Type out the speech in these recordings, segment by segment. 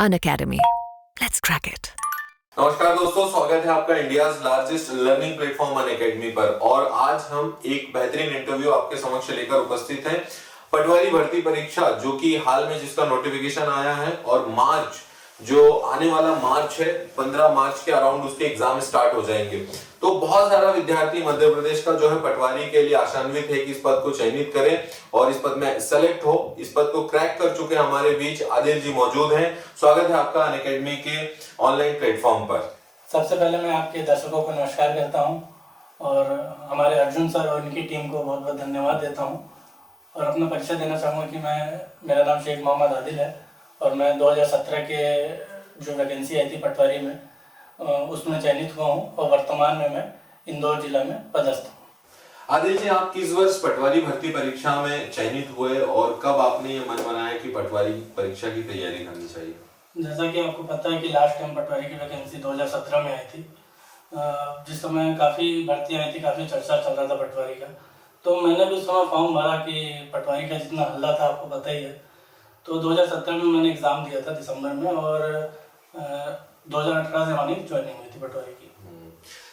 Unacademy. Let's crack it. नमस्कार दोस्तों, स्वागत है आपका India's largest learning platform Unacademy पर। और आज हम एक बेहतरीन इंटरव्यू आपके समक्ष लेकर उपस्थित हैं। पटवारी भर्ती परीक्षा जो कि हाल में जिसका नोटिफिकेशन आया है और मार्च जो आने वाला मार्च है 15 मार्च के अराउंड उसके एग्जाम स्टार्ट हो जाएंगे। तो बहुत सारा विद्यार्थी मध्य प्रदेश का जो है पटवारी के लिए आशान्वित है कि इस पद को चयनित करें और इस पद में सेलेक्ट हो। इस पद को क्रैक कर चुके हमारे बीच आदिल जी मौजूद हैं। स्वागत है आपका अनअकैडमी के ऑनलाइन प्लेटफॉर्म पर। सबसे पहले मैं आपके दर्शकों को नमस्कार करता हूं और हमारे अर्जुन सर और इनकी टीम को बहुत बहुत धन्यवाद देता हूं और अपना परिचय देना चाहूँगा कि मेरा नाम शेख मोहम्मद आदिल है और मैं 2017 के जो वैकेंसी आई थी पटवारी में उसमें चयनित हुआ हूँ और वर्तमान में मैं इंदौर जिला में पदस्थ हूँ। आदिल जी, आप किस वर्ष पटवारी भर्ती परीक्षा में चयनित हुए और कब आपने ये मन बनाया कि पटवारी परीक्षा की तैयारी करनी चाहिए? जैसा कि आपको पता है कि लास्ट टाइम पटवारी की वैकेंसी 2017 में आई थी, जिस समय काफ़ी भर्ती आई थी, काफ़ी चर्चा चल रहा था पटवारी का। तो मैंने भी उस समय फॉर्म भरा कि पटवारी का जितना हल्ला था आपको पता ही है। तो 2017 में मैंने एग्ज़ाम दिया था दिसंबर में और 2018 से हमारी ज्वाइनिंग हुई थी पटवारी की।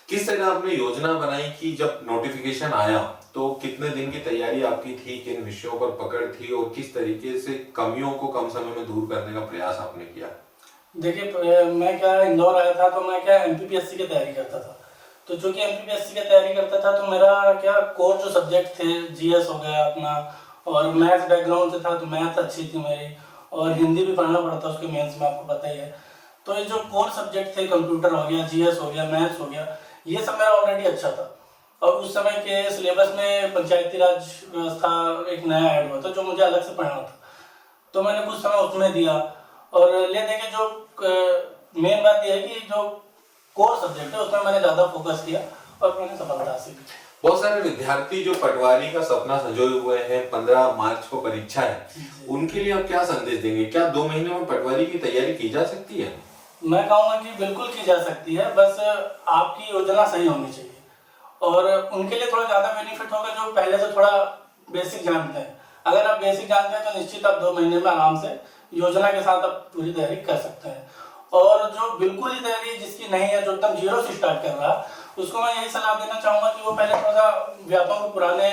किस तरह आपने योजना बनाई कि जब नोटिफिकेशन आया तो कितने दिन की तैयारी आपकी थी, किन विषयों पर पकड़ थी और किस तरीके से कमियों को कम समय में दूर करने का प्रयास आपने किया? देखिए, मैं क्या इंदौर आया था तो मैं क्या एमपीपीएससी की तैयारी करता था। तो चूँकि एमपीपीएससी की तैयारी करता था तो मेरा क्या कोर जो सब्जेक्ट थे, जीएस हो गया अपना, और मैथ्स बैकग्राउंड से था तो मैथ अच्छी थी मेरी, और हिंदी भी पढ़ना पड़ता उसके मेंस में, आपको पता ही है। तो ये जो कोर सब्जेक्ट थे, कंप्यूटर हो गया, जीएस हो गया, मैथ्स हो गया, ये सब मेरा ऑलरेडी अच्छा था। और उस समय के सिलेबस में पंचायती राज व्यवस्था एक नया ऐड हुआ था जो मुझे अलग से पढ़ना था, तो मैंने कुछ समय उसमें दिया। और ले देखे जो मेन बात यह है कि जो कोर सब्जेक्ट है उसमें मैंने ज़्यादा फोकस किया और मैंने सफलता हासिल की। बहुत सारे विद्यार्थी जो पटवारी का सपना संजोए हुए हैं, 15 मार्च को परीक्षा है, उनके लिए आप क्या संदेश देंगे? क्या 2 महीने में पटवारी की तैयारी की जा सकती है? मैं कहूँगा कि बिल्कुल की जा सकती है, बस आपकी योजना सही होनी चाहिए। और उनके लिए थोड़ा ज़्यादा बेनिफिट होगा जो पहले से थोड़ा बेसिक जानते हैं। अगर आप बेसिक जानते हैं तो निश्चित आप 2 महीने में आराम से योजना के साथ आप पूरी तैयारी कर सकते हैं। और जो बिल्कुल ही तैयारी जिसकी नहीं है, जो एकदम जीरो से स्टार्ट कर रहा, उसको मैं यही सलाह देना चाहूँगा कि वो पहले थोड़ा सा व्यापक पुराने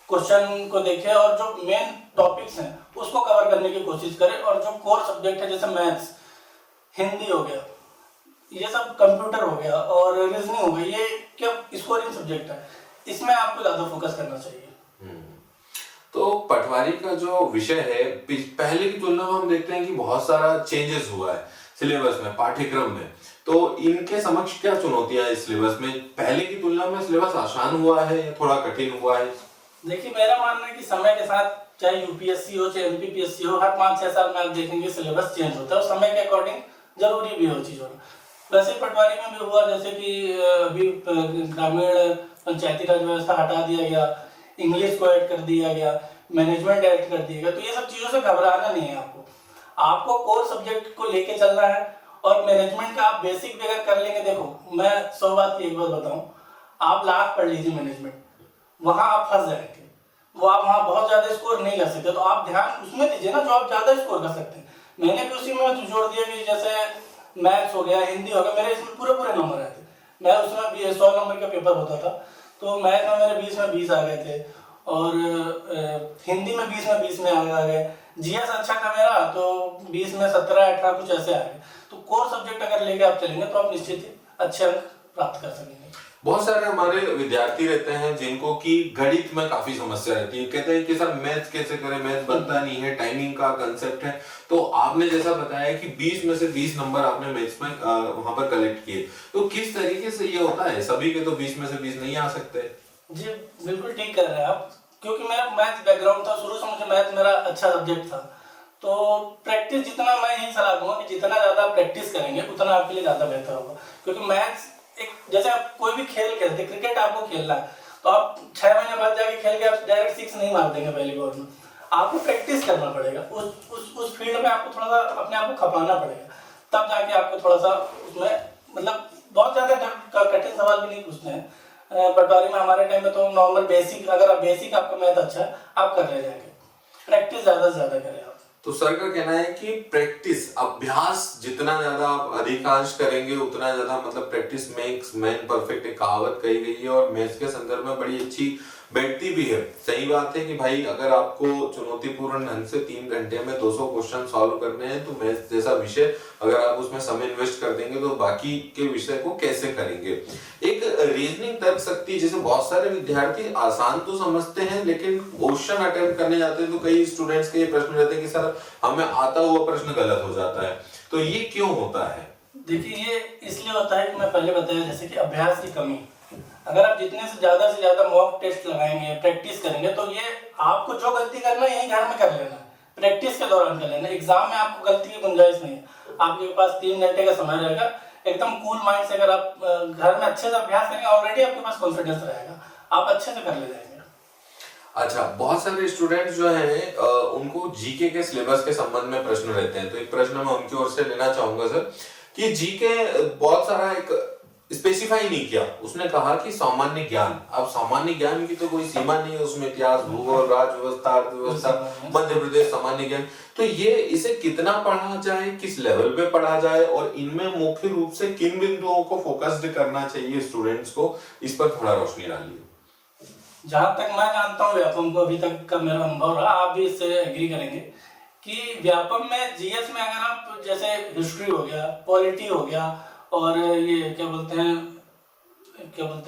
क्वेश्चन को देखे और जो मेन टॉपिक्स हैं उसको कवर करने की कोशिश करे। और जो कोर सब्जेक्ट है जैसे मैथ्स, हिंदी हो गया, ये सब, कंप्यूटर हो गया और रीजनिंग हो गई, ये क्या स्कोरिंग सब्जेक्ट है, इसमें आपको ज़्यादा फोकस करना चाहिए। तो पटवारी का जो विषय है पहले की तुलना में हम देखते हैं कि बहुत सारा चेंजेस हुआ है सिलेबस में, पाठ्यक्रम में। तो इनके समक्ष क्या चुनौतियां इस सिलेबस में? पहले की तुलना में सिलेबस आसान हुआ है या थोड़ा कठिन हुआ है? देखिए, मेरा मानना है कि समय के साथ चाहे यूपीएससी हो चाहे एमपीपीएससी हो, हर 5-6 साल में आप देखेंगे सिलेबस चेंज होता है और समय के अकॉर्डिंग जरूरी भी हो चीज़ होना। वैसे पटवारी में भी हुआ, जैसे कि अभी ग्रामीण पंचायती राज व्यवस्था हटा दिया गया, इंग्लिश को ऐड कर दिया गया, मैनेजमेंट ऐड कर दिया गया। तो ये सब चीज़ों से घबराना नहीं है आपको कोर सब्जेक्ट को लेके चलना है। और मैनेजमेंट का आप बेसिक भी अगर कर लेंगे, देखो मैं 100 बात की एक बात बताऊं, आप लाख पढ़ लीजिए मैनेजमेंट, वहाँ आप फंस जाएंगे। वो आप वहाँ बहुत ज़्यादा स्कोर नहीं कर सकते, तो आप ध्यान उसमें दीजिए ना जो आप ज़्यादा स्कोर कर सकते हैं। मैंने भी उसी में जोड़ दिया कि जैसे मैथ्स हो गया, हिंदी हो गया, मेरे इसमें पूरे नंबर आए थे। मैं उसमें 100 नंबर का पेपर होता था, तो मैथ में मेरे 20 में 20 आ गए थे और हिंदी में 20 में 20 में आ गए। जीएस अच्छा था मेरा, तो 20 में 17-18 कुछ ऐसे आ गए। तो कोर सब्जेक्ट अगर लेके आप चलेंगे तो आप निश्चित अच्छे अंक प्राप्त कर सकेंगे। बहुत सारे हमारे विद्यार्थी रहते हैं जिनको कि गणित में काफी समस्या रहती है, कहते हैं कि सर मैथ्स कैसे करें, मैथ्स बनता नहीं है, टाइमिंग का कंसेप्ट है। तो आपने जैसा बताया कि 20 में से 20 नंबर आपने मैथ्स में वहां पर कलेक्ट किए, तो किस तरीके से ये होता है? सभी के तो 20 में से 20 नहीं आ सकते। जी बिल्कुल ठीक कर रहे हैं आप, क्योंकि मेरा मैथ्स बैकग्राउंड था, शुरू से मुझे मैथ मेरा अच्छा सब्जेक्ट था। तो प्रैक्टिस जितना, मैं यही सलाह दूंगा कि जितना ज़्यादा प्रैक्टिस करेंगे उतना आपके लिए ज़्यादा बेहतर होगा। क्योंकि मैथ्स एक, जैसे आप कोई भी खेल खेलते, क्रिकेट आपको खेलना है तो आप 6 महीने बाद जाके खेल के आप डायरेक्ट 6 नहीं मार देंगे पहली बॉल में। आपको प्रैक्टिस करना पड़ेगा, उस फील्ड में आपको थोड़ा सा अपने आप को खपाना पड़ेगा, तब जाके आपको थोड़ा सा उसमें, मतलब बहुत ज़्यादा कठिन सवाल भी नहीं पूछते हैं। पटवारी में हमारे टाइम में तो नॉर्मल बेसिक, अगर आप बेसिक आपका मैथ अच्छा है आप कर ले जाएंगे, प्रैक्टिस ज़्यादा से ज़्यादा करें आप। तो सर का कहना है कि प्रैक्टिस, अभ्यास जितना ज्यादा आप अधिकांश करेंगे उतना ज्यादा मतलब प्रैक्टिस मेक्स मैन परफेक्ट एक कहावत कही गई है और मैथ्स के संदर्भ में बड़ी अच्छी बैठती भी है। सही बात है कि भाई अगर आपको चुनौतीपूर्ण ढंग से 3 घंटे में 200 क्वेश्चन सॉल्व करने हैं तो मैथ्स जैसा विषय अगर आप उसमें समय इन्वेस्ट कर देंगे तो बाकी के विषय को कैसे करेंगे। एक रीजनिंग तर्क शक्ति जैसे बहुत सारे विद्यार्थी आसान तो समझते हैं लेकिन क्वेश्चन अटेम्प्ट करने जाते हैं तो कई स्टूडेंट्स के ये प्रश्न रहते हैं कि सर हमें आता हुआ प्रश्न गलत हो जाता है, तो ये क्यों होता है? देखिए ये इसलिए होता है कि मैं पहले बताया जैसे कि अभ्यास की कमी। अगर आप जितने से ज्यादा मॉक टेस्ट लगाएंगे, प्रैक्टिस करेंगे, तो ये आपको जो गलती करना है यही घर में कर लेना है, प्रैक्टिस के दौरान कर लेना। एग्जाम में आपको गलती की गुंजाइश नहीं है। आपके पास 3 घंटे का समय रहेगा, एकदम कूल माइंड से अगर आप घर में अच्छे से अभ्यास करेंगे, ऑलरेडी आपके पास कॉन्फिडेंस रहेगा, आप अच्छे से कर ले जाएंगे। अच्छा, बहुत सारे स्टूडेंट्स जो हैं उनको जीके के सिलेबस के संबंध में प्रश्न रहते हैं, तो एक प्रश्न मैं उनकी ओर से लेना चाहूंगा सर कि जीके बहुत सारा एक स्पेसिफाई नहीं किया, उसने कहा कि सामान्य ज्ञान। अब सामान्य ज्ञान की तो कोई सीमा नहीं है, उसमें इतिहास, भूगोल, राज्य व्यवस्था, अर्थव्यवस्था, मध्य प्रदेश, सामान्य ज्ञान, तो ये इसे कितना पढ़ा जाए, किस लेवल पे पढ़ा जाए और इनमें मुख्य रूप से किन बिंदुओं को फोकस्ड करना चाहिए स्टूडेंट्स को, इस पर थोड़ा रोशनी डालिए। जहां तक मैं जानता हूँ व्यापम को अभी तक का मेरा अनुभव रहा, आप भी इससे एग्री करेंगे कि व्यापम में जीएस में अगर आप जैसे हिस्ट्री हो गया, पॉलिटी हो गया और ये क्या बोलते हैं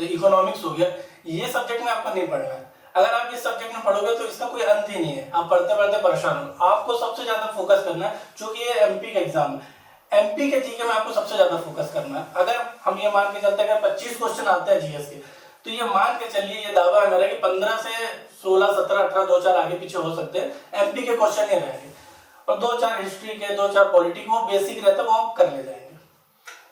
इकोनॉमिक्स हो गया, ये सब्जेक्ट में आपको नहीं पढ़ना है। अगर आप इस सब्जेक्ट में पढ़ोगे तो इसका कोई अंत ही नहीं है, आप पढ़ते पढ़ते परेशान हो। आपको सबसे ज्यादा फोकस करना है, चूंकि ये एमपी का एग्जाम है, एमपी के जीके में आपको सबसे ज्यादा फोकस करना है। अगर हम ये मान के चलते हैं अगर 25 क्वेश्चन आते हैं जीएस के, तो ये मान के चलिए, ये दावा है मेरा कि 15 से 16, 17, 18 2-4 आगे पीछे हो सकते हैं, एमपी के क्वेश्चन ही रहेंगे और 2-4 हिस्ट्री के, 2-4 पॉलिटी के, वो बेसिक रहता है, वो आप कर ले जाएंगे।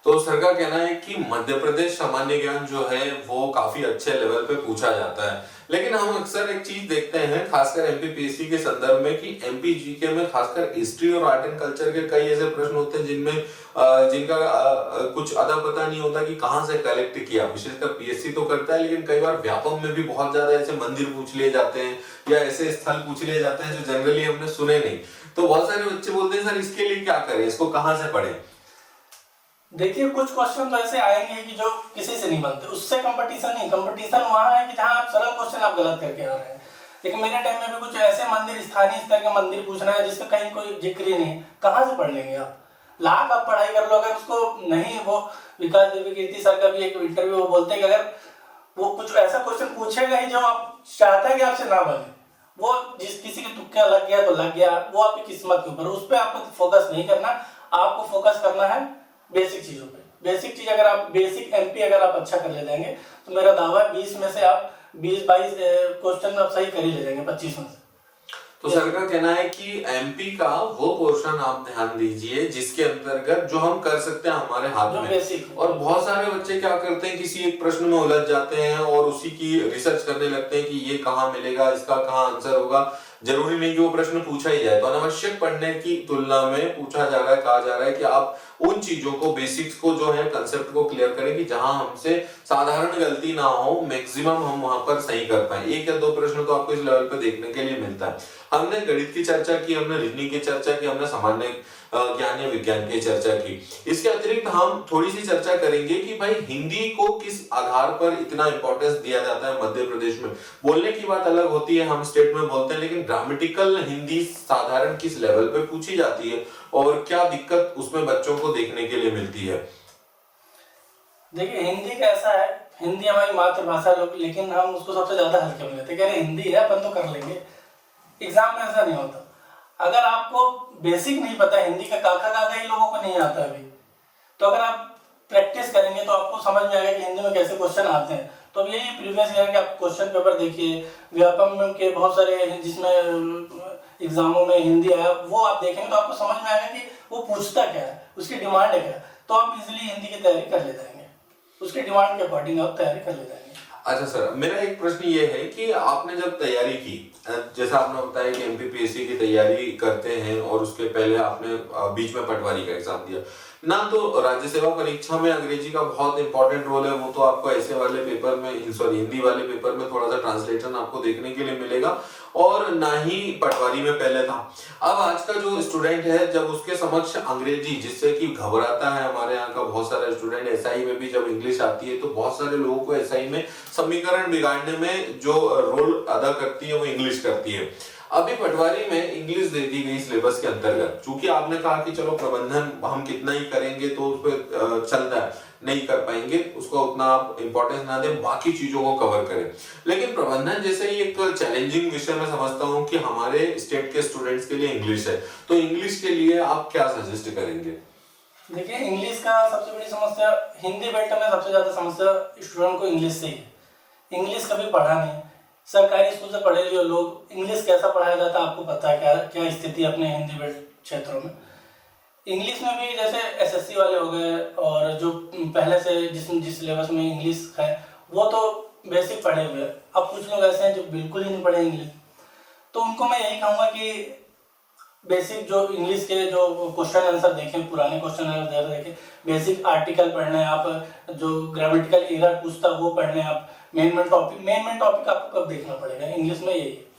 तो सर का कहना है कि मध्य प्रदेश सामान्य ज्ञान जो है वो काफी अच्छे लेवल पे पूछा जाता है, लेकिन हम अक्सर एक चीज देखते हैं खासकर एमपीपीएससी के संदर्भ में कि एमपी जीके में खासकर हिस्ट्री और आर्ट एंड कल्चर के कई ऐसे प्रश्न होते हैं जिनमें जिनका कुछ अता पता नहीं होता कि कहाँ से कलेक्ट किया। विशेषकर पीएससी तो करता है, लेकिन कई बार व्यापम में भी बहुत ज्यादा ऐसे मंदिर पूछ लिए जाते हैं या ऐसे स्थल पूछ लिए जाते हैं जो जनरली हमने सुने नहीं। तो बहुत सारे बच्चे बोलते हैं सर इसके लिए क्या करें, इसको कहाँ से पढ़ें? देखिए कुछ क्वेश्चन तो ऐसे आएंगे कि जो किसी से नहीं बनते, उससे कंपटीशन नहीं, कंपटीशन वहाँ है कि जहाँ आप सरल क्वेश्चन आप गलत करके आ रहे हैं। लेकिन मेरे टाइम में भी कुछ ऐसे मंदिर, स्थानीय स्तर के मंदिर पूछना है जिसका कहीं कोई जिक्र ही नहीं, कहाँ से पढ़ लेंगे आप? लाख आप पढ़ाई कर लो, अगर उसको नहीं, वो विकास देवी कीर्ति सर का भी एक इंटरव्यू वो बोलते हैं कि अगर वो कुछ ऐसा क्वेश्चन पूछेगा ही जो आप चाहता है कि आपसे ना बने, वो जिस किसी के तुक्का लग गया तो लग गया, वो आपकी किस्मत के ऊपर, उस पर आपको फोकस नहीं करना। आपको फोकस करना है बेसिक चीजों पे। बेसिक चीज अगर आप बेसिक एमपी अगर आप अच्छा कर ले जाएंगे तो मेरा दावा है 20 में से आप 20-22 क्वेश्चन आप सही कर ही ले जाएंगे 25 में से। तो सर का कहना है कि एमपी का वो पोर्शन आप ध्यान दीजिए जिसके अंतर्गत जो हम कर सकते हैं हमारे हाथ में। और बहुत सारे बच्चे क्या करते हैं, किसी एक प्रश्न में उलझ जाते हैं और उसी की रिसर्च करने लगते हैं कि ये कहाँ मिलेगा, इसका कहाँ आंसर होगा। जरूरी नहीं कि वो प्रश्न पूछा ही जाए, तो अनावश्यक पढ़ने की तुलना में पूछा जा रहा है, कहा जा रहा है कि आप उन चीजों को, बेसिक्स को जो है कंसेप्ट को क्लियर करें कि जहां हमसे साधारण गलती ना हो, मैक्सिमम हम वहां पर सही कर पाए। 1 या 2 प्रश्न तो आपको इस लेवल पे देखने के लिए मिलता है। हमने गणित की चर्चा की, हमने रीजनिंग की चर्चा की, हमने सामान्य ज्ञान या विज्ञान की चर्चा की। इसके अतिरिक्त हम थोड़ी सी चर्चा करेंगे कि भाई हिंदी को किस आधार पर इतना इंपॉर्टेंस दिया जाता है मध्य प्रदेश में। बोलने की बात अलग होती है, हम स्टेट में बोलते हैं, लेकिन ग्रामेटिकल हिंदी साधारण किस लेवल पे पूछी जाती है और क्या दिक्कत उसमें बच्चों को देखने के लिए मिलती है? देखिए हिंदी का ऐसा है, हिंदी हमारी मातृभाषा लोग, लेकिन हम उसको सबसे ज्यादा हल्के में लेते हैं, कह रहे हिंदी है अपन तो कर लेंगे। एग्जाम में ऐसा नहीं होता। अगर आपको बेसिक नहीं पता, हिंदी का काका ही लोगों को नहीं आता अभी, तो अगर आप प्रैक्टिस करेंगे तो आपको समझ में आएगा कि हिंदी में कैसे क्वेश्चन आते हैं। तो अब यही प्रीवियस ईयर के आप क्वेश्चन पेपर देखिए, व्यापम के बहुत सारे जिसमें एग्जामों में हिंदी आया, वो आप देखेंगे तो आपको समझ में आएगा कि वो पूछता क्या है, उसकी डिमांड है क्या, तो आप इजिली हिंदी की तैयारी कर ले जाएंगे, उसकी डिमांड के अकॉर्डिंग आप तैयारी कर ले जाएंगे। अच्छा सर, मेरा एक प्रश्न ये है कि आपने जब तैयारी की, जैसा आपने बताया कि एमपीपीएससी की तैयारी करते हैं और उसके पहले आपने बीच में पटवारी का एग्जाम दिया ना, तो राज्य सेवा परीक्षा में अंग्रेजी का बहुत इंपॉर्टेंट रोल है। वो तो आपको ऐसे वाले पेपर में, सॉरी हिंदी वाले पेपर में थोड़ा सा ट्रांसलेशन आपको देखने के लिए मिलेगा और ना ही पटवारी में पहले था। अब आज का जो स्टूडेंट है जब उसके समक्ष अंग्रेजी, जिससे कि घबराता है, हमारे यहाँ का बहुत सारा स्टूडेंट एसआई में भी जब इंग्लिश आती है तो बहुत सारे लोगों को एसआई में समीकरण बिगाड़ने में जो रोल अदा करती है वो इंग्लिश करती है। अभी पटवारी में इंग्लिश दे दी गई सिलेबस के अंतर्गत, चूंकि आपने कहा कि चलो प्रबंधन हम कितना ही करेंगे तो उस पर चलता है, नहीं कर पाएंगे उसको उतना आप इंपॉर्टेंस ना दें, बाकी चीजों को कवर करें। लेकिन प्रबंधन जैसे ही एक चैलेंजिंग विषय मैं समझता हूँ कि हमारे स्टेट के स्टूडेंट्स के लिए इंग्लिश है, तो इंग्लिश के लिए आप क्या सजेस्ट करेंगे? देखिए, इंग्लिश का सबसे बड़ी समस्या हिंदी बेल्ट में सबसे ज्यादा समस्या स्टूडेंट को इंग्लिश से ही है। इंग्लिश कभी पढ़ा नहीं, सरकारी स्कूल से पढ़े हुए लोग, इंग्लिश कैसा पढ़ाया जाता है आपको पता है, क्या क्या स्थिति अपने हिंदी बेल्ट क्षेत्रों में। इंग्लिश में भी जैसे एसएससी वाले हो गए और जो पहले से जिस सिलेबस में इंग्लिश है वो तो बेसिक पढ़े हुए हैं। अब कुछ लोग ऐसे हैं जो बिल्कुल ही नहीं पढ़े इंग्लिश, तो उनको मैं यही कहूँगा कि बेसिक जो इंग्लिश के जो क्वेश्चन आंसर देखें, पुराने क्वेश्चन आंसर देखें, बेसिक आर्टिकल पढ़ना है आप, जो ग्रामेटिकल एरर पूछता है वो पढ़ने हैं आप, मेन टॉपिक आपको कब देखना पड़ेगा इंग्लिश में, यही है।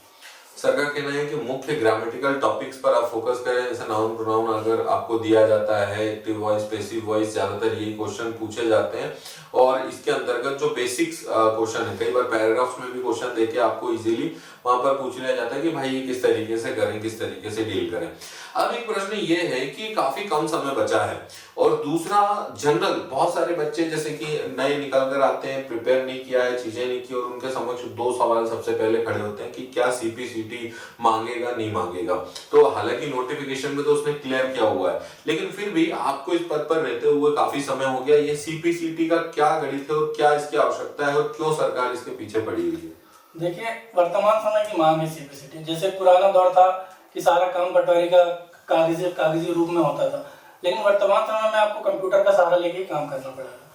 सर का कहना है कि मुख्य ग्रामेटिकल टॉपिक्स पर आप फोकस करें, जैसे नाउन प्रोनाउन अगर आपको दिया जाता है, एक्टिव वॉइस, पैसिव वॉइस, ज्यादातर यही क्वेश्चन पूछे जाते हैं। और इसके अंतर्गत जो बेसिक्स क्वेश्चन है, कई बार पैराग्राफ्स में भी क्वेश्चन देके आपको इजीली वहां पर पूछ लिया जाता है कि भाई ये किस तरीके से करें, किस तरीके से डील करें। अब एक प्रश्न ये है कि काफी कम समय बचा है, और दूसरा जनरल बहुत सारे बच्चे जैसे कि नए निकल कर आते हैं, प्रिपेयर नहीं किया है, चीजें नहीं की, और उनके समक्ष दो सवाल सबसे पहले खड़े होते हैं कि क्या सीपीसीटी मांगेगा नहीं मांगेगा। तो हालांकि नोटिफिकेशन में तो उसने क्लियर किया हुआ है, लेकिन फिर भी आपको इस पद पर रहते हुए काफी समय हो गया, ये सीपीसीटी का क्या गणित है और क्या इसकी आवश्यकता है और क्यों सरकार इसके पीछे पड़ी हुई है? देखिए, वर्तमान समय की मांग है सीपीसीटी। जैसे पुराना दौर था कि सारा काम पटवारी का कागजी रूप में होता था, लेकिन वर्तमान समय में आपको कंप्यूटर का सहारा लेके काम करना पड़ेगा।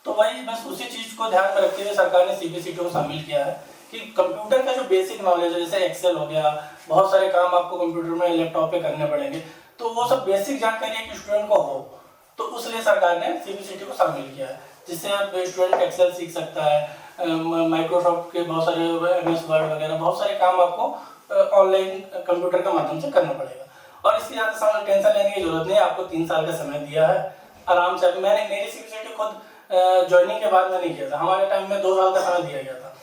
तो वही बस उसी चीज को ध्यान में रखते हुए सरकार ने सीपीसीटी को शामिल किया है कि कंप्यूटर का जो बेसिक नॉलेज है, जैसे एक्सेल हो गया, बहुत सारे काम आपको कंप्यूटर में, लैपटॉप पे करने पड़ेंगे, तो वो सब बेसिक जानकारी एक स्टूडेंट को हो, तो उसलिए सरकार ने सीपीसीटी को शामिल किया है, जिससे अब स्टूडेंट एक्सेल सीख सकता है, माइक्रोसॉफ्ट के बहुत सारे एमएस वर्ड वगैरह बहुत सारे काम आपको ऑनलाइन कंप्यूटर के माध्यम से करना पड़ेगा। और इसकी ज़्यादा टेंशन लेने की जरूरत नहीं है, आपको 3 साल का समय दिया है, आराम से। मेरी सीपीसीटी खुद ज्वाइनिंग के बाद में नहीं किया था, हमारे टाइम में 2 साल का समय दिया गया था,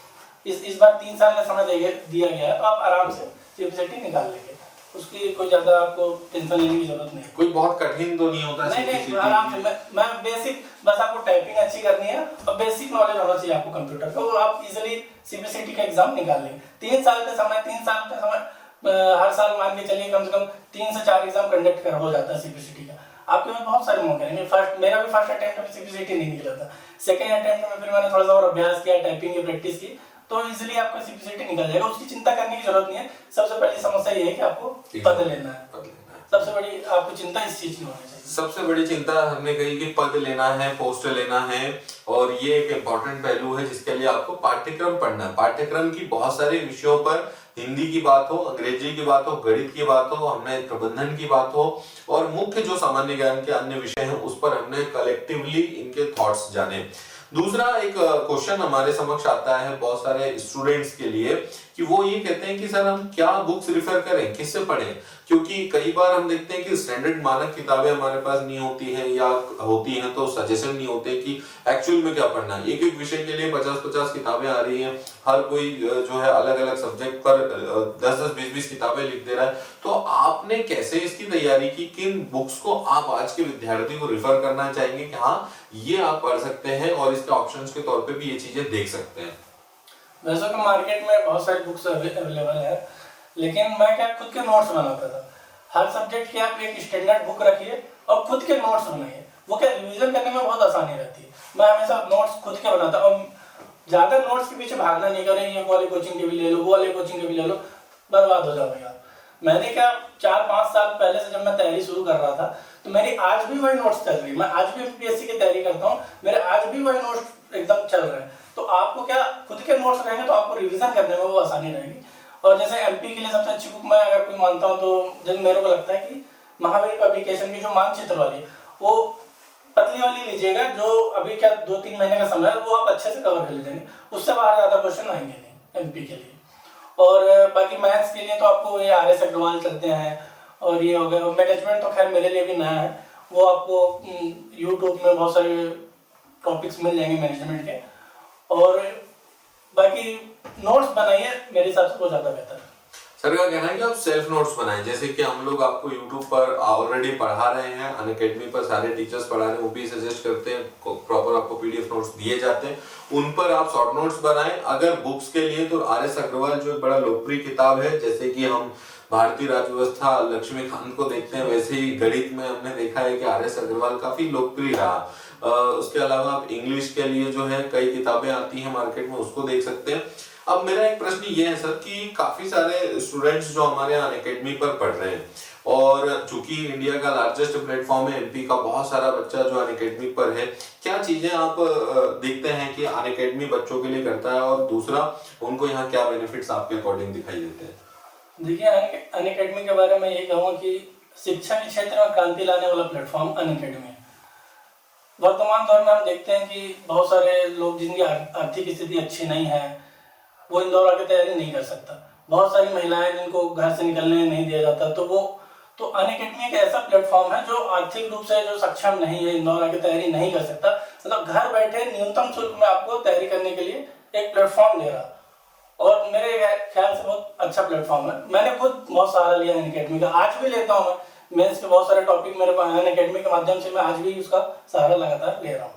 इस बार 3 साल का समय दिया गया है, तो आप आराम से सीपीसीटी निकाल लेंगे, उसकी कोई ज़्यादा आपको टेंशन लेने की जरूरत नहीं है। कोई बहुत कठिन तो नहीं होता? नहीं, आराम से। मैं बेसिक, बस आपको टाइपिंग अच्छी करनी है और बेसिक नॉलेज होना चाहिए आपको कंप्यूटर का, और आप इजीली सीपीसीटी का एग्जाम निकाल लेंगे। 3 साल का समय हर साल मान के चलिए कम से कम 3 से 4 एग्जाम कंडक्ट हो जाता है सीपीसीटी का। आपके पास बहुत सारे मौके हैं। मेरा भी फर्स्ट अटेम्प्ट में सीपीसीटी नहीं निकला था, सेकंड अटेम्प्ट में फिर मैंने थोड़ा सा और अभ्यास किया, टाइपिंग की प्रैक्टिस की, तो इजीली आपका सीपीसीटी निकल जाएगा, उसकी चिंता करने की जरूरत नहीं है। सबसे पहली समस्या ये है कि आपको पद लेना है, सबसे बड़ी आपको चिंता इस चीज की होनी चाहिए। सबसे बड़ी चिंता हमने कही कि पद लेना है, पोस्ट लेना है, और ये एक इम्पोर्टेंट पहलू है जिसके लिए आपको पाठ्यक्रम पढ़ना है। पाठ्यक्रम की बहुत सारे विषयों पर, हिंदी की बात हो, अंग्रेजी की बात हो, गणित की बात हो, हमने प्रबंधन की बात हो, और मुख्य जो सामान्य ज्ञान के अन्य विषय हैं उस पर हमने कलेक्टिवली इनके थॉट्स जाने। दूसरा एक क्वेश्चन हमारे समक्ष आता है बहुत सारे स्टूडेंट्स के लिए कि वो ये कहते हैं कि सर हम क्या बुक्स रिफर करें, किससे पढ़ें, क्योंकि कई बार हम देखते हैं कि स्टैंडर्ड मानक किताबें हमारे पास नहीं होती हैं, या होती हैं तो सजेशन नहीं होते कि एक्चुअल में क्या पढ़ना है। एक एक विषय के लिए 50-50 किताबें आ रही हैं, हर कोई जो है अलग अलग सब्जेक्ट पर 10-10, 20-20 किताबें लिख दे रहा है। तो आपने कैसे इसकी तैयारी की, किन बुक्स को आप आज के विद्यार्थी को रिफर करना चाहेंगे कि हाँ ये आप पढ़ सकते हैं और इसके ऑप्शंस के तौर पे भी ये चीजें देख सकते हैं? वैसे तो मार्केट में बहुत सारी बुक्स अवेलेबल है, लेकिन मैं क्या खुद के नोट्स बनाता था। हर सब्जेक्ट की आप एक स्टैंडर्ड बुक रखिए और खुद के नोट्स बनाइए, वो क्या रिवीजन करने में बहुत आसानी रहती है। मैं हमेशा नोट्स खुद के बनाता हूँ, ज्यादा नोट्स के पीछे भागना नहीं करें, ये वाले कोचिंग के भी ले लो, वो वाले कोचिंग के भी ले लो, बर्बाद हो जाओगे आप। मैंने क्या 4-5 साल पहले से जब मैं तैयारी शुरू कर रहा था, तो मेरी आज भी वही नोट्स चल रही है। मैं आज भी यूपीएससी की तैयारी करता हूँ, मेरे आज भी वही नोट्स एकदम चल रहे हैं। तो आपको क्या खुद के नोट्स रहेंगे तो आपको रिवीजन करने में वो आसानी रहेगी। और जैसे एमपी के लिए सबसे अच्छी बुक मैं अगर कोई मानता हूँ, तो जब मेरे को लगता है कि महावीर पब्लिकेशन की जो मानचित्र वाली वो पतली वाली लीजिएगा, जो अभी क्या 2-3 महीने का समय है, वो आप अच्छे से कवर कर लीजिएंगे, उससे बाहर ज्यादा क्वेश्चन आएंगे नहीं एमपी के लिए। और बाकी मैथ्स के लिए तो आपको ये RS अग्रवाल चलते हैं, और ये हो गया मैनेजमेंट तो खैर मेरे लिए भी नया है, वो आपको यूट्यूब में बहुत सारे टॉपिक्स मिल जाएंगे मैनेजमेंट के। और बाकी नोट्स बनाइए, मेरे हिसाब से वो ज़्यादा बेहतर है। सर का कहना है कि आप सेल्फ नोट्स बनाएं, जैसे कि हम लोग आपको YouTube पर ऑलरेडी पढ़ा रहे हैं, अनअकैडमी पर सारे टीचर्स पढ़ा रहे हैं, वो भी सजेस्ट करते हैं, प्रॉपर आपको PDF नोट्स दिए जाते हैं, उन पर आप शॉर्ट नोट्स बनाएं। अगर बुक्स के लिए तो RS अग्रवाल जो एक बड़ा लोकप्रिय किताब है, जैसे कि हम भारतीय राज्य व्यवस्था लक्ष्मीकांत को देखते हैं, वैसे ही गणित में हमने देखा है कि RS अग्रवाल काफी लोकप्रिय रहा। उसके अलावा आप इंग्लिश के लिए जो है कई किताबें आती हैं मार्केट में, उसको देख सकते हैं। अब मेरा एक प्रश्न ये है सर कि काफी सारे स्टूडेंट्स जो हमारे यहाँ अनअकैडमी पर पढ़ रहे हैं, और चूंकि इंडिया का लार्जेस्ट प्लेटफॉर्म है, MP का बहुत सारा बच्चा जो अनअकैडमी पर है, क्या चीजें आप देखते हैं कि अनअकैडमी बच्चों के लिए करता है, और दूसरा उनको यहाँ क्या बेनिफिट्स आपके अकॉर्डिंग दिखाई देते हैं? देखिए, अनअकैडमी के बारे में यही कहूँगा कि शिक्षा के क्षेत्र में क्रांति लाने वाला प्लेटफॉर्म अनअकैडमी है। वर्तमान दौर में हम देखते हैं कि बहुत सारे लोग जिनकी आर्थिक स्थिति अच्छी नहीं है, वो इंदौर आके तैयारी नहीं कर सकता। बहुत सारी महिलाएं जिनको घर से निकलने नहीं दिया जाता, तो अनअकैडमी एक ऐसा प्लेटफॉर्म है जो आर्थिक रूप से जो सक्षम नहीं है, इंदौर आके तैयारी नहीं कर सकता, मतलब घर बैठे न्यूनतम शुल्क में आपको तैयारी करने के लिए एक प्लेटफॉर्म दे रहा, और मेरे ख्याल से बहुत अच्छा प्लेटफॉर्म है। मैंने खुद बहुत सहारा लिया अनअकैडमी का, आज भी लेता हूँ मैं। मेंस के बहुत सारे टॉपिक मेरे पास अनअकैडमी के माध्यम से मैं आज भी उसका सहारा लगातार ले रहा हूँ।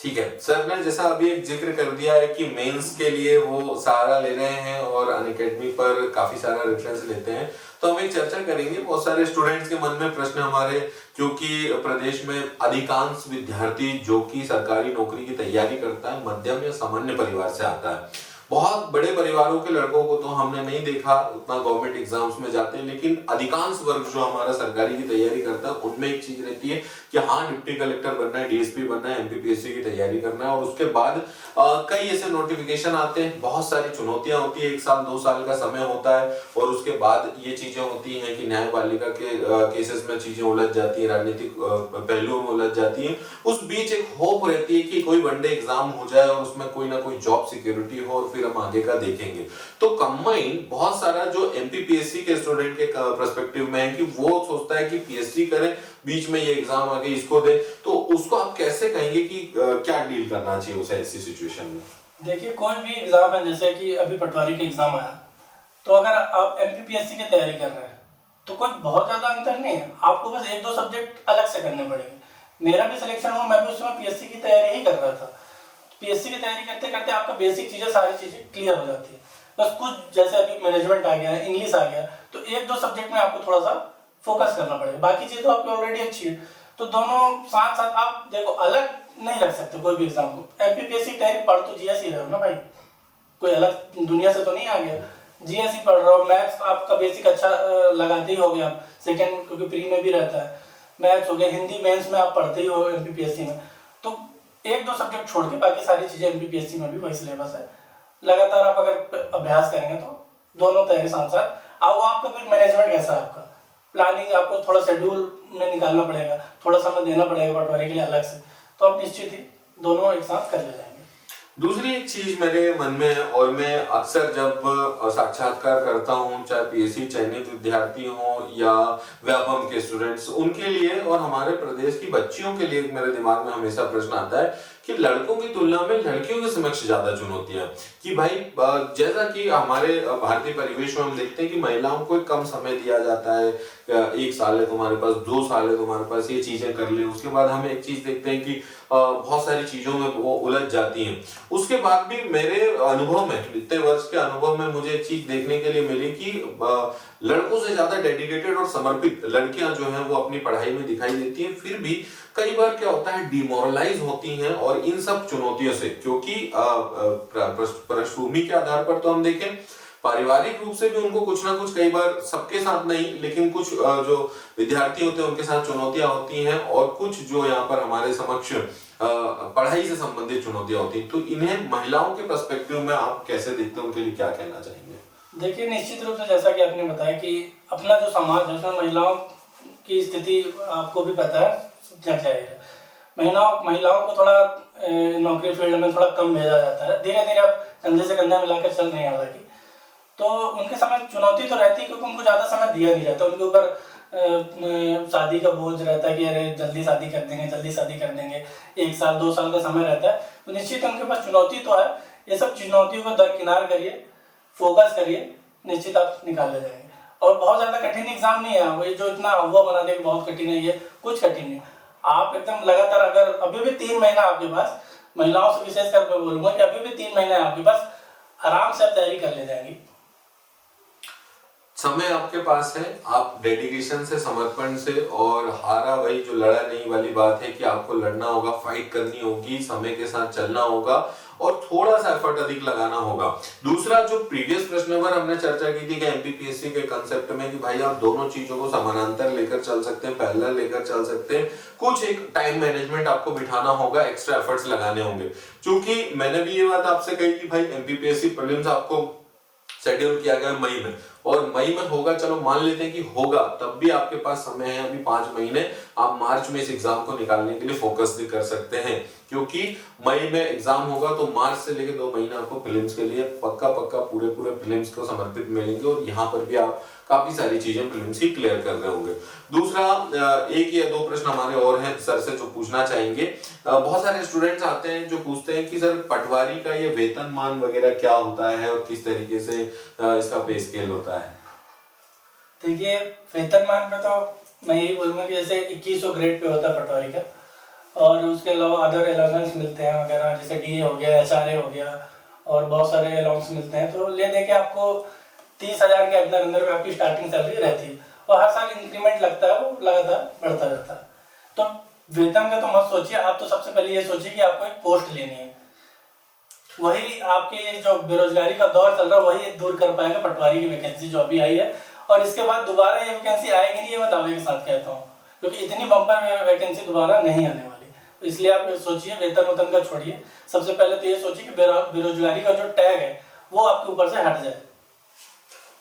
ठीक है सर, ने जैसा अभी एक जिक्र कर दिया है कि मेंस के लिए वो सहारा ले रहे हैं और अनअकैडमी पर काफी सारा रेफरेंस लेते हैं, तो हम एक चर्चा करेंगे। बहुत सारे स्टूडेंट्स के मन में प्रश्न हमारे, क्योंकि प्रदेश में अधिकांश विद्यार्थी जो कि सरकारी नौकरी की तैयारी करता है मध्यम या सामान्य परिवार से आता है। बहुत बड़े परिवारों के लड़कों को तो हमने नहीं देखा उतना गवर्नमेंट एग्जाम्स में जाते हैं, लेकिन अधिकांश वर्ग जो हमारा सरकारी की तैयारी करता है उनमें एक चीज रहती है कि हाँ, डिप्टी कलेक्टर बनना है, DSP बनना है, MPPSC की तैयारी करना है, और उसके बाद कई ऐसे नोटिफिकेशन आते हैं, बहुत सारी चुनौतियां होती है, 1 साल 2 साल का समय होता है, और उसके बाद ये चीजें होती हैं कि न्यायपालिका के केसेस में चीजें उलझ जाती है, राजनीतिक पहलुओं में उलझ जाती है। उस बीच एक होप रहती है कि कोई वनडे एग्जाम हो जाए और उसमें कोई ना कोई जॉब सिक्योरिटी हो, और फिर हम आगे का देखेंगे। तो कंबाइन बहुत सारा जो MPPSC के स्टूडेंट के पर्सपेक्टिव में है कि वो सोचता है कि PSC करें, बीच में ये एग्जाम आगे इसको दे, तो उसको आप कैसे कहेंगे कि क्या डील करना चाहिए उसे ऐसी सिचुएशन में? देखिए, कोई भी एग्जाम है, जैसे कि अभी पटवारी का एग्जाम आया, तो अगर आप MPPSC की तैयारी कर रहे हैं तो कोई बहुत ज्यादा अंतर नहीं है, आपको बस 1-2 सब्जेक्ट अलग से करने पड़ेंगे। मेरा भी सिलेक्शन हुआ, मैं भी उसमें PSC की तैयारी ही कर रहा था। PSC की तैयारी करते करते आपका बेसिक चीजें, सारी चीजें क्लियर हो जाती है। बस कुछ जैसे अभी मैनेजमेंट आ गया है, इंग्लिश आ गया, तो 1-2 सब्जेक्ट में आपको थोड़ा सा फोकस करना पड़ेगा, बाकी चीज तो आपकी ऑलरेडी अच्छी है। तो दोनों साथ साथ आप देखो, अलग नहीं रख सकते कोई भी एग्जाम को। MPPSC तैयारी पढ़ तो GS ही रहे हो ना भाई, कोई अलग दुनिया से तो नहीं आ गया, GS ही पढ़ रहा हो। मैथ्स आपका बेसिक अच्छा लगाते ही हो गया, सेकेंड क्योंकि प्री में भी रहता है, मैथ्स हो गया, हिंदी मेंस में आप पढ़ते ही हो MPPSC में, तो 1-2 सब्जेक्ट छोड़ के बाकी सारी चीजें MPPSC में भी वही सिलेबस है। लगातार आप अगर अभ्यास करेंगे तो दोनों तैयारी साथ साथ। अब आपका फिर मैनेजमेंट कैसा है, आपका प्लानिंग आपको थोड़ा शेड्यूल में निकालना पड़ेगा, थोड़ा समय देना पड़ेगा पटवारी के लिए अलग से, तो आप निश्चित ही दोनों एक साथ कर ले जाएंगे। दूसरी एक चीज मेरे मन में है, और मैं अक्सर जब साक्षात्कार करता हूँ, चाहे PSC चयनित विद्यार्थी हो या व्यापम के स्टूडेंट्स, उनके लिए और हमारे प्रदेश की बच्चियों के लिए मेरे दिमाग में हमेशा प्रश्न आता है कि लड़कों की तुलना में लड़कियों के समक्ष ज्यादा चुनौतियां, कि भाई जैसा कि हमारे भारतीय परिवेश में हम देखते हैं कि महिलाओं को कम समय दिया जाता है, 1 साल है तुम्हारे पास, 2 साल है तुम्हारे पास, ये चीजें कर ले। उसके बाद हम एक चीज देखते हैं कि बहुत सारी चीजों में वो उलझ जाती हैं। उसके बाद भी मेरे अनुभव में, इतने वर्ष के अनुभव में मुझे एक चीज देखने के लिए मिली कि लड़कों से ज्यादा डेडिकेटेड और समर्पित लड़कियां जो हैं वो अपनी पढ़ाई में दिखाई देती हैं। फिर भी कई बार क्या होता है, डिमोरलाइज होती हैं, और इन सब चुनौतियों से, क्योंकि पृष्ठभूमि के आधार पर तो हम देखें, पारिवारिक रूप से भी उनको कुछ ना कुछ, कई बार सबके साथ नहीं लेकिन कुछ जो विद्यार्थी होते हैं उनके साथ चुनौतियां होती हैं, और कुछ जो यहाँ पर हमारे समक्ष पढ़ाई से संबंधित चुनौतियां होती हैं। तो इन्हें महिलाओं के पर्सपेक्टिव में आप कैसे देखते हैं, उनके लिए क्या कहना चाहेंगे? देखिए, निश्चित रूप से जैसा कि आपने बताया कि अपना जो समाज है उसमें महिलाओं की स्थिति आपको भी पता है क्या है। महिलाओं को थोड़ा नौकरी फील्ड में थोड़ा कम भेजा जाता है, धीरे धीरे आप कंधे से कंधा मिलाकर चल रहे हैं हालांकि। तो उनके समय चुनौती तो रहती है क्योंकि उनको ज़्यादा समय दिया नहीं जाता, उनके ऊपर शादी का बोझ रहता है कि अरे जल्दी शादी कर देंगे, जल्दी शादी कर देंगे, 1 साल 2 साल का समय रहता है। तो निश्चित उनके पास चुनौती तो है, ये सब चुनौतियों को दरकिनार करिए, फोकस करिए, निश्चित आप निकाल ले जाएंगे। और बहुत ज़्यादा कठिन एग्जाम नहीं है वो, ये जो इतना हुआ बना दे बहुत कठिन है, ये कुछ कठिन नहीं। आप एकदम लगातार, अगर अभी भी 3 महीना आपके पास, महिलाओं से विशेष कर मैं बोलूँगा कि अभी भी 3 महीने आपके पास, आराम से आप तैयारी कर ले जाएंगी। समय आपके पास है, आप डेडिकेशन से, समर्पण से, और हारा वही जो लड़ा नहीं वाली बात है कि आपको लड़ना होगा, फाइट करनी होगी, समय के साथ चलना होगा और थोड़ा सा एफर्ट अधिक लगाना होगा। दूसरा, जो प्रीवियस प्रश्न पर हमने चर्चा की थी कि एमपीपीएससी के कंसेप्ट में कि भाई आप दोनों चीजों को समानांतर लेकर चल सकते हैं, पैरेलल लेकर चल सकते हैं, कुछ एक टाइम मैनेजमेंट आपको बिठाना होगा, एक्स्ट्रा एफर्ट्स लगाने होंगे। क्योंकि मैंने भी ये बात आपसे कही कि भाई एमपीपीएससी प्रीलिम्स आपको शेड्यूल किया गया मई में, और मई में होगा, चलो मान लेते हैं कि होगा, तब भी आपके पास समय है अभी 5 महीने, आप मार्च में इस एग्जाम को निकालने के लिए फोकस भी कर सकते हैं। क्योंकि मई में एग्जाम होगा तो मार्च से लेकर 2 महीने आपको फिल्म्स के लिए पक्का पूरे फिल्म्स को समर्पित मिलेंगे, और यहाँ पर भी आप काफी सारी चीजें फिल्म्स की क्लियर कर रहे होंगे। दूसरा, 1 या 2 प्रश्न हमारे और हैं सर से जो पूछना चाहेंगे। बहुत सारे स्टूडेंट्स आते हैं जो पूछते हैं कि सर पटवारी का ये वेतनमान वगैरह क्या होता है और किस तरीके से इसका पे स्केल होता है। देखिए, वेतनमान पे तो मैं यही बोलूँगा कि जैसे 2100 ग्रेड पे होता है पटवारी का, और उसके अलावा अदर अलाउंस मिलते हैं वगैरह, जैसे डीए हो गया, एचआरए हो गया, और बहुत सारे अलाउंस मिलते हैं। तो ले दे के आपको 30,000 के अंदर अंदर में आपकी स्टार्टिंग सैलरी रहती है, और हर साल इंक्रीमेंट लगता है, वो लगातार बढ़ता रहता है। तो वेतन का तो मत सोचिए, आप तो सबसे पहले ये सोचिए कि आपको एक पोस्ट लेनी है, वही आपके जो बेरोजगारी का दौर चल रहा है वही दूर कर पाएगा पटवारी की वैकेंसी जो अभी आई है। और इसके बाद दोबारा ये वैकेंसी आएगी नहीं, ये मैं दावे के साथ कहता हूँ, क्योंकि इतनी बम्पर वैकेंसी दोबारा नहीं आने वाली। तो इसलिए आप सोचिए, वेतन का छोड़िए, सबसे पहले तो ये सोचिए कि बेरोजगारी का जो टैग है वो आपके ऊपर से हट जाए।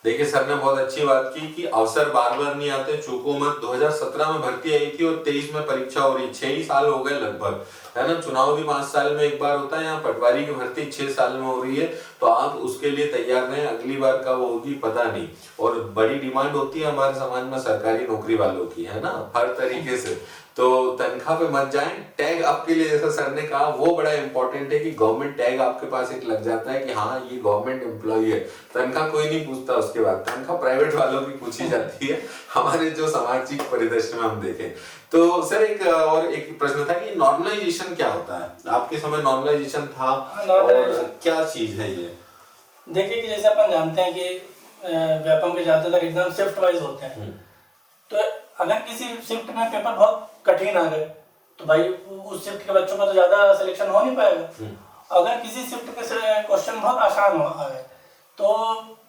देखिए, सर ने बहुत अच्छी बात की कि अवसर बार बार नहीं आते, चूको मत। 2017 में भर्ती आई थी और 23 में परीक्षा हो रही, 6 ही साल हो गए लगभग, है ना। चुनाव भी 5 साल में एक बार होता है, यहाँ पटवारी की भर्ती 6 साल में हो रही है, तो आप उसके लिए तैयार रहें। अगली बार कब होगी पता नहीं। और बड़ी डिमांड होती है हमारे समाज में सरकारी नौकरी वालों की, है ना, हर तरीके से। तो तनख्वाह पे मत जाएं, टैग आपके लिए, जैसा सर ने कहा, वो बड़ा इंपॉर्टेंट है कि गवर्नमेंट टैग आपके पास एक लग जाता है कि हाँ ये गवर्नमेंट एम्प्लॉय है। तनख्वाह कोई नहीं पूछता, उसके बाद तनख्वाह प्राइवेट वालों की पूछी जाती है हमारे जो सामाजिक परिदृश्य में हम देखें। तो सर एक प्रश्न था कि नॉर्मलाइजेशन क्या होता है, आपके समय नॉर्मलाइजेशन था और क्या चीज है ये। देखिए कि जैसे अपन जानते हैं कि व्यापम के ज्यादातर एग्जाम शिफ्ट वाइज होते हैं, तो अगर किसी शिफ्ट में पेपर बहुत कठिन आ गए तो भाई उस शिफ्ट के बच्चों का तो ज्यादा सिलेक्शन हो नहीं पाएगा। अगर किसी शिफ्ट के क्वेश्चन बहुत आसान हो गए तो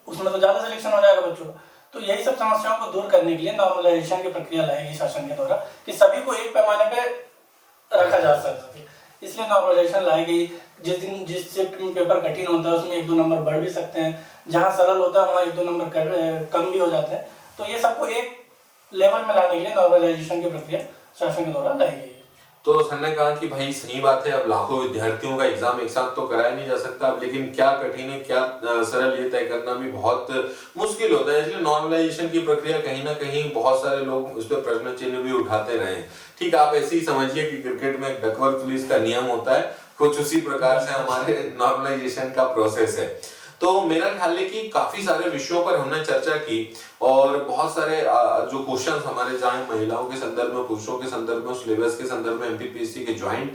उसमें तो ज्यादा सिलेक्शन हो जाएगा बच्चों का। तो यही सब समस्याओं को दूर करने के लिए नॉर्मलाइजेशन की प्रक्रिया लाएगी शासन के द्वारा कि सभी को एक पैमाने पे रखा जा सके, इसलिए नॉर्मलाइजेशन लाई गई। जिस शिफ्ट में पेपर कठिन होता है उसमें 1-2 नंबर बढ़ भी सकते हैं, जहाँ सरल होता है वहाँ 1-2 नंबर कम भी हो जाते हैं। तो ये सबको एक लेवल में लाने के लिए नॉर्मलाइजेशन की प्रक्रिया शासन के द्वारा लाई गई है। तो सर ने कहा कि भाई सही बात है, अब लाखों विद्यार्थियों का एग्जाम एक साथ तो कराया नहीं जा सकता, अब लेकिन क्या कठिन है क्या सरल, ये तय करना भी बहुत मुश्किल होता है। इसलिए नॉर्मलाइजेशन की प्रक्रिया कहीं ना कहीं बहुत सारे लोग उस पर प्रश्न चिन्ह भी उठाते रहे। ठीक, आप ऐसे ही समझिए कि क्रिकेट में डकवर्थ पुलिस का नियम होता है, कुछ उसी प्रकार से हमारे नॉर्मलाइजेशन का प्रोसेस है। तो मेरा ख्याल है कि काफी सारे विषयों पर हमने चर्चा की, और बहुत सारे जो क्वेश्चंस हमारे चाहे महिलाओं के संदर्भ में, पुरुषों के संदर्भ में, सिलेबस के संदर्भ में, एमपीपीएससी के ज्वाइंट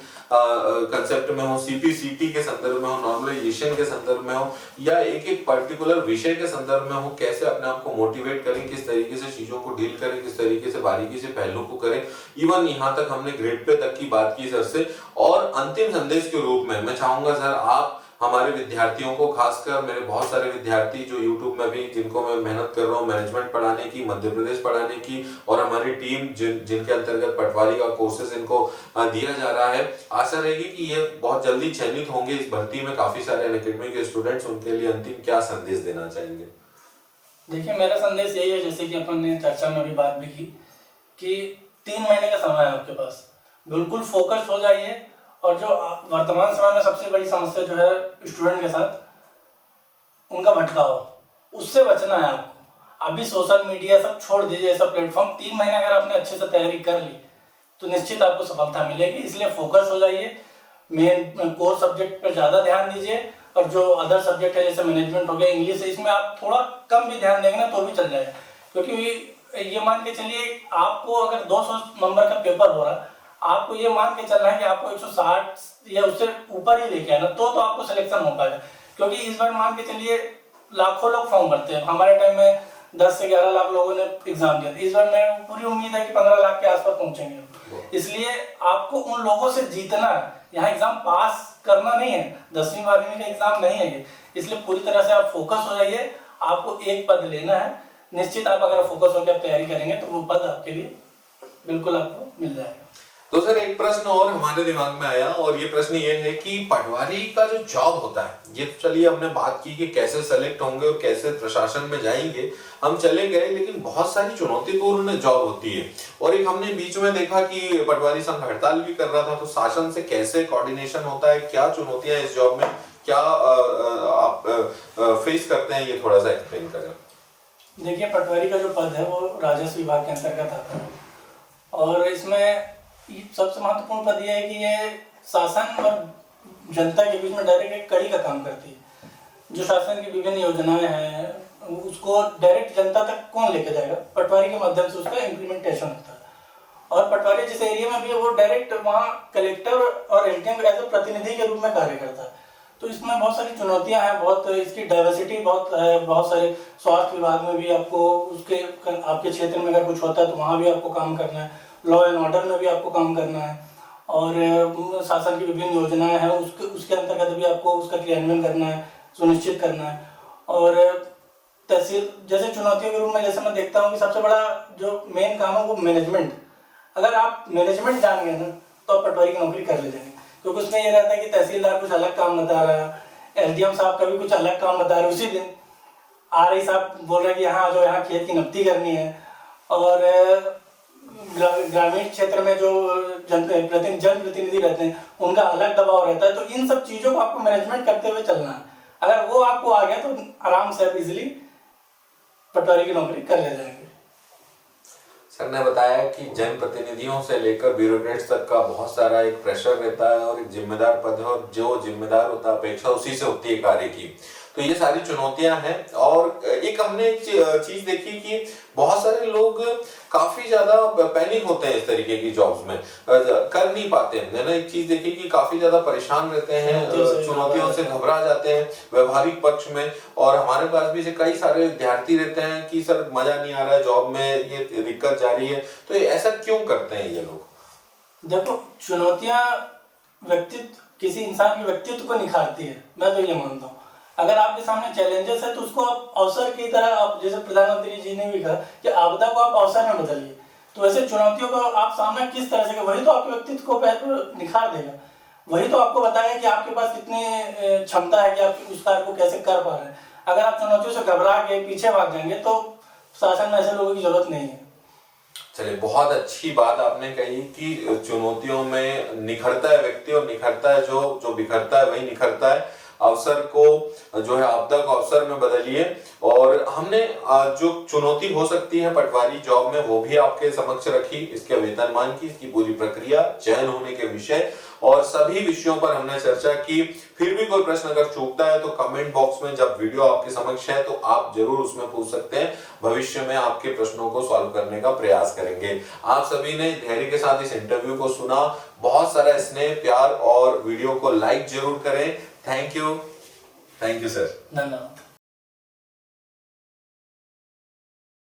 कंसेप्ट में हो, सीपीसीटी के संदर्भ में हो, नॉर्मलाइजेशन के संदर्भ में हो, या एक पर्टिकुलर विषय के संदर्भ में हो, कैसे अपने आप को मोटिवेट करें, किस तरीके से चीजों को डील करें, किस तरीके से बारीकी से पहलू को करें, इवन यहाँ तक हमने ग्रेड पे तक की बात की सर से। और अंतिम संदेश के रूप में मैं चाहूंगा सर, आप हमारे विद्यार्थियों को, खासकर मेरे बहुत सारे विद्यार्थी जो यूट्यूब में भी, जिनको मैं मेहनत कर रहा हूँ मैनेजमेंट पढ़ाने की, मध्य प्रदेश पढ़ाने की, और हमारी टीम जिनके अंतर्गत पटवारी का कोर्सेज इनको दिया जा रहा है, आशा रहेगी कि ये बहुत जल्दी चयनित होंगे इस भर्ती में काफी सारे अनअकैडमी के स्टूडेंट्स, उनके लिए अंतिम क्या संदेश देना चाहेंगे। देखिए, मेरा संदेश यही है, जैसे कि अपन ने चर्चा में अभी बात भी की कि 3 महीने का समय है आपके पास, बिल्कुल फोकस हो जाइए। और जो वर्तमान समय में सबसे बड़ी समस्या जो है स्टूडेंट के साथ, उनका भटकाव, उससे बचना है आपको। अभी सोशल मीडिया सब छोड़ दीजिए, ऐसा प्लेटफॉर्म 3 महीने अगर आपने अच्छे से तैयारी कर ली तो निश्चित आपको सफलता मिलेगी। इसलिए फोकस हो जाइए, मेन कोर सब्जेक्ट पर ज़्यादा ध्यान दीजिए, और जो अदर सब्जेक्ट है जैसे मैनेजमेंट हो गया, इंग्लिश है, इसमें आप थोड़ा कम भी ध्यान देंगे ना तो भी चल जाएगा। क्योंकि ये मान के चलिए आपको अगर 200 नंबर का पेपर हो रहा, आपको ये मान के चलना है कि आपको 160 या उससे ऊपर ही लेके आना, तो आपको सिलेक्शन हो पाएगा। क्योंकि इस बार मान के चलिए लाखों लोग फॉर्म भरते हैं, हमारे टाइम में 10 से 11 लाख लोगों ने एग्जाम दिया। इस बार मैं पूरी उम्मीद है कि 15 लाख के आसपास पहुंचेंगे। इसलिए आपको उन लोगों से जीतना है, यहाँ एग्जाम पास करना नहीं है, 10वीं 12वीं का एग्जाम नहीं है ये। इसलिए पूरी तरह से आप फोकस हो जाइए, आपको एक पद लेना है। निश्चित आप अगर फोकस होकर तैयारी करेंगे तो वो पद आपके लिए बिल्कुल आपको मिल जाएगा। तो सर एक प्रश्न और हमारे दिमाग में आया, और ये प्रश्न ये है कि पटवारी का जो जॉब होता है, ये तो चलिए हमने बात की कि कैसे सेलेक्ट होंगे और कैसे प्रशासन में जाएंगे, हम चले गए, लेकिन बहुत सारी चुनौतीपूर्ण जॉब होती है। और एक हमने बीच में देखा कि पटवारी संघ हड़ताल भी कर रहा था, तो शासन से कैसे कोऑर्डिनेशन होता है, क्या चुनौतियां इस जॉब में, क्या आप फेस करते हैं, ये थोड़ा सा एक्सप्लेन करें। देखिए, पटवारी का जो पद है वो राजस्व विभाग के अंतर्गत आता है, और इसमें सबसे महत्वपूर्ण पद ये है कि ये शासन और जनता के बीच में डायरेक्ट एक कड़ी का काम करती है। जो शासन की विभिन्न योजनाएं हैं उसको डायरेक्ट जनता तक कौन लेके जाएगा, पटवारी के माध्यम से उसका इम्प्लीमेंटेशन होता है। और पटवारी जिस एरिया में भी है वो डायरेक्ट वहाँ कलेक्टर और एसडीएम एज ए प्रतिनिधि के रूप में कार्य करता है। तो इसमें बहुत सारी चुनौतियां हैं, बहुत इसकी डाइवर्सिटी बहुत है। बहुत सारे स्वास्थ्य विभाग में भी आपको उसके आपके क्षेत्र में अगर कुछ होता है तो वहाँ भी आपको काम करना है, लॉ एंड ऑर्डर में भी आपको काम करना है, और शासन की विभिन्न योजनाएं हैं उसके अंतर्गत भी आपको उसका क्रियान्वयन करना है, सुनिश्चित करना है। और तहसील जैसे चुनौतियों के रूप में जैसे मैं देखता हूँ कि सबसे बड़ा जो मेन काम है वो मैनेजमेंट। अगर आप मैनेजमेंट जान गए ना तो आप पटवारी की नौकरी कर ले जाएंगे, क्योंकि उसमें ये रहता है कि तहसीलदार कुछ अलग काम बता रहा है, एसडीएम साहब का भी कुछ अलग काम बता रहे हैं, उसी दिन आरआई साहब बोल रहे हैं कि यहाँ जो यहाँ खेत की नब्ती करनी है, और ग्रामीण क्षेत्र में जो जनप्रतिनिधि रहते हैं उनका अलग दबाव रहता है। तो इन सब चीज़ों को आपको मैनेजमेंट करते हुए चलना है। अगर वो आपको आ गया तो आराम से आप इजिली पटवारी की नौकरी कर ले जाएंगे। सर ने बताया कि जनप्रतिनिधियों से लेकर ब्यूरोक्रेट्स तक का बहुत सारा एक प्रेशर रहता है, और एक जिम्मेदार पद है, और जो जिम्मेदार होता है अपेक्षा उसी से होती है कार्य की। तो ये सारी चुनौतियां हैं। और एक हमने एक चीज देखी कि बहुत सारे लोग काफी ज्यादा पैनिक होते हैं इस तरीके की जॉब्स में, कर नहीं पाते हैं ना। एक चीज देखी कि काफी ज्यादा परेशान रहते हैं, चुनौतियों से घबरा जाते हैं व्यवहारिक पक्ष में। और हमारे पास भी कई सारे विद्यार्थी रहते हैं कि सर मजा नहीं आ रहा है जॉब में, ये दिक्कत जा रही है। तो ऐसा क्यों करते हैं ये लोग? देखो, चुनौतियां व्यक्तित्व किसी इंसान के व्यक्तित्व को निखारती है, मैं तो ये मानता हूँ। अगर आपके सामने चैलेंजेस है तो उसको आप अवसर की तरह, आप जैसे प्रधानमंत्री जी ने भी कहा कि आपदा को आप अवसर में बदलिए, तो वैसे चुनौतियों को आप सामना किस तरह से, वही तो आपके व्यक्तित्व को निखार देगा, वही तो आपको बताएगा कि आपके पास कितनी क्षमता है कि आप उस कार्य को कैसे कर पा रहे हैं। अगर आप चुनौतियों से घबरा के पीछे भाग जाएंगे तो शासन में ऐसे लोगों की जरूरत नहीं है। चलिए, बहुत अच्छी बात आपने कही कि चुनौतियों में निखरता है व्यक्ति, और निखरता है जो बिखरता है वही निखरता है। अवसर को जो है आपदा को अवसर में बदलिए। और हमने जो चुनौती हो सकती है पटवारी जॉब में वो भी आपके समक्ष रखी, इसके वेतनमान की, इसकी पूरी प्रक्रिया, चयन होने के विषय और सभी विषयों पर हमने चर्चा की। फिर भी कोई प्रश्न अगर चूकता है तो कमेंट बॉक्स में, जब वीडियो आपके समक्ष है तो आप जरूर उसमें पूछ सकते हैं। भविष्य में आपके प्रश्नों को सॉल्व करने का प्रयास करेंगे। आप सभी ने धैर्य के साथ इस इंटरव्यू को सुना, बहुत सारा स्नेह प्यार, और वीडियो को लाइक जरूर करें। Thank you sir. धन्यवाद।